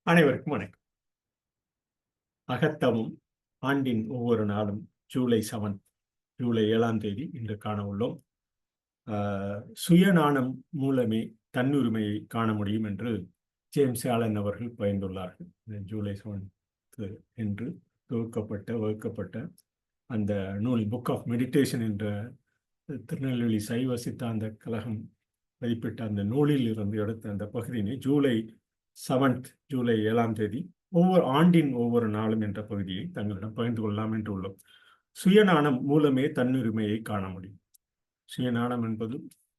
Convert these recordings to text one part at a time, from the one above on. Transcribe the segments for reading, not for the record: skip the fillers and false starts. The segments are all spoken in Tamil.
அனைவருக்கும் வணக்கம். அகத்தவம் ஆண்டின் ஒவ்வொரு நாளும் ஜூலை 7 ஜூலை 7ஆம் தேதி இன்று காண உள்ளோம். சுயநாணம் மூலமே தன்னுரிமையை காண முடியும் என்று ஜேம்ஸ் ஆலன் அவர்கள் பயின்றுள்ளார்கள். ஜூலை 7 என்று வகுக்கப்பட்ட அந்த நூல் புக் ஆஃப் மெடிடேஷன் என்ற திருநெல்வேலி சைவ சித்தாந்த கழகம் பதிப்பிட்ட அந்த நூலில் இருந்து எடுத்த அந்த பகுதியினை ஜூலை 7ஆம் தேதி ஆண்டின் ஒவ்வொரு நாளும் என்ற பகுதியை தங்களிடம் பகிர்ந்து கொள்ளலாம் என்று உள்ளோம். சுயநாணம் மூலமே தன்னுரிமையை காண முடியும். சுயநாணம் என்பது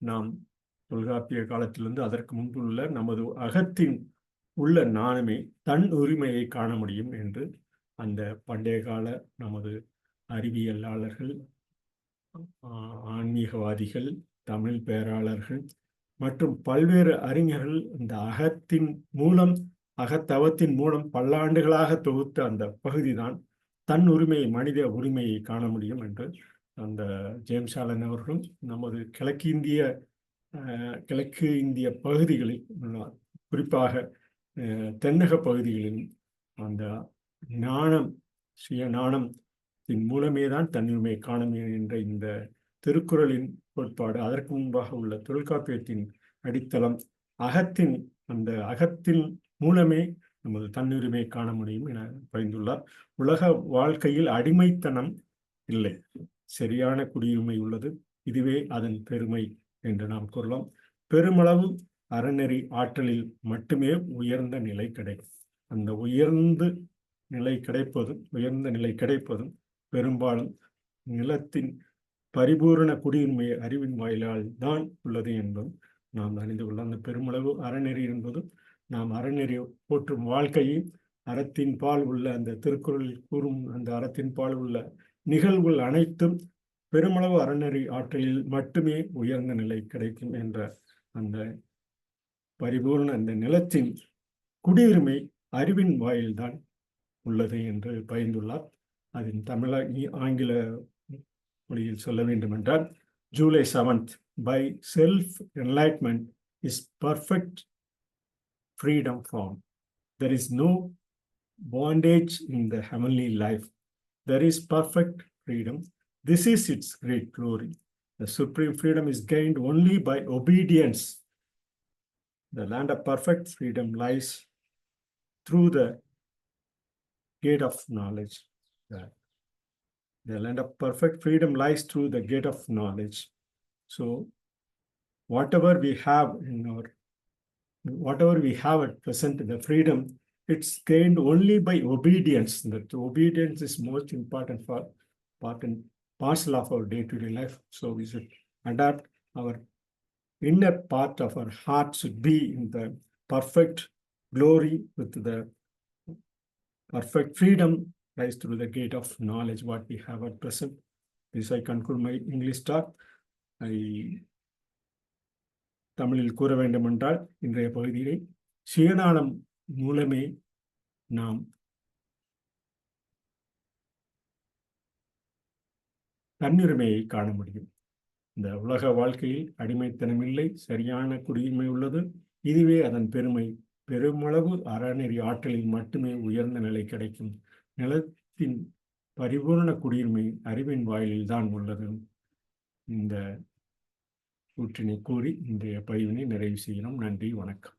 நாம் தொல்காப்பிய காலத்திலிருந்து அதற்கு முன்புள்ள நமது அகத்தின் உள்ள நாணமே தன் உரிமையை காண முடியும் என்று அந்த பண்டைய கால நமது அறிவியலாளர்கள், ஆன்மீகவாதிகள், தமிழ் பேராளர்கள் மற்றும் பல்வேறு அறிஞர்கள் இந்த அகத்தவத்தின் மூலம் பல்லாண்டுகளாக தொகுத்த அந்த பகுதிதான் தன் உரிமையை, மனித உரிமையை காண முடியும் என்று அந்த ஜேம்ஸ் ஆலன் அவர்களும் நமது கிழக்கு இந்திய பகுதிகளில், குறிப்பாக தென்னக பகுதிகளில் அந்த சுயநாணத்தின் மூலமே தான் தன்னுரிமையை காண முடியும் என்ற இந்த திருக்குறளின் கோட்பாடு, அதற்கு முன்பாக உள்ள தொல்காப்பியத்தின் அடித்தளம், அகத்தின் மூலமே நமது தன்னுரிமையை காண முடியும் என பரிந்துள்ளார். உலக வாழ்க்கையில் அடிமைத்தனம் இல்லை, சரியான குடியுரிமை உள்ளது. இதுவே அதன் பெருமை என்று நாம் கூறலாம். பெருமளவு அறநெறி ஆற்றலில் மட்டுமே உயர்ந்த நிலை கிடைக்கும். அந்த உயர்ந்த நிலை கிடைப்பதும் பெரும்பாலும் நிலத்தின் பரிபூரண குடியுரிமை அறிவின் வாயிலால் தான் உள்ளது என்பதும் நாம் அறிந்து கொள்ளலாம். அந்த பெருமளவு அறநெறி என்பது நாம் அறநெறி போற்றும் வாழ்க்கையை, அறத்தின் பால் உள்ள அந்த திருக்குறளில் கூறும் அந்த அறத்தின் பால் உள்ள நிகழ்வுகள் அனைத்தும் பெருமளவு அறநெறி ஆற்றலில் மட்டுமே உயர்ந்த நிலை கிடைக்கும் என்ற அந்த பரிபூர்ண அந்த நிலத்தின் குடியுரிமை அறிவின் வாயில்தான் உள்ளது என்று பகிர்ந்துள்ளார். அதன் ஆங்கில மொழியில் சொல்ல வேண்டும் என்றால், July 7 by self-enlightenment is perfect freedom found. There is no bondage in the heavenly life. There is perfect freedom. This is its great glory. The supreme freedom is gained only by obedience. The land of perfect freedom lies through the gate of knowledge. The land of perfect freedom lies through the gate of knowledge. So whatever we have at present, the freedom, it's gained only by obedience. That obedience is most important parcel of our day-to-day life. So we should adapt. Our inner part of our heart should be in the perfect glory with the perfect freedom lies through the gate of knowledge, what we have at present. This I conclude my English talk. தமிழில் கூற வேண்டும் என்றால், இன்றைய பகுதியை சுயநாணம் மூலமே நாம் தன்னுரிமையை காண முடியும். இந்த உலக வாழ்க்கையில் அடிமைத்தனம் இல்லை, சரியான குடியுரிமை உள்ளது. இதுவே அதன் பெருமை. பெருமளவு அறநெறி ஆற்றலில் மட்டுமே உயர்ந்த நிலை கிடைக்கும். நிலத்தின் பரிபூர்ண குடியுரிமை அறிவின் வாயிலில் தான் உள்ளது. இந்த கூற்றினை கூறி இன்றைய பதிவினை நிறைவு செய்கிறோம். நன்றி, வணக்கம்.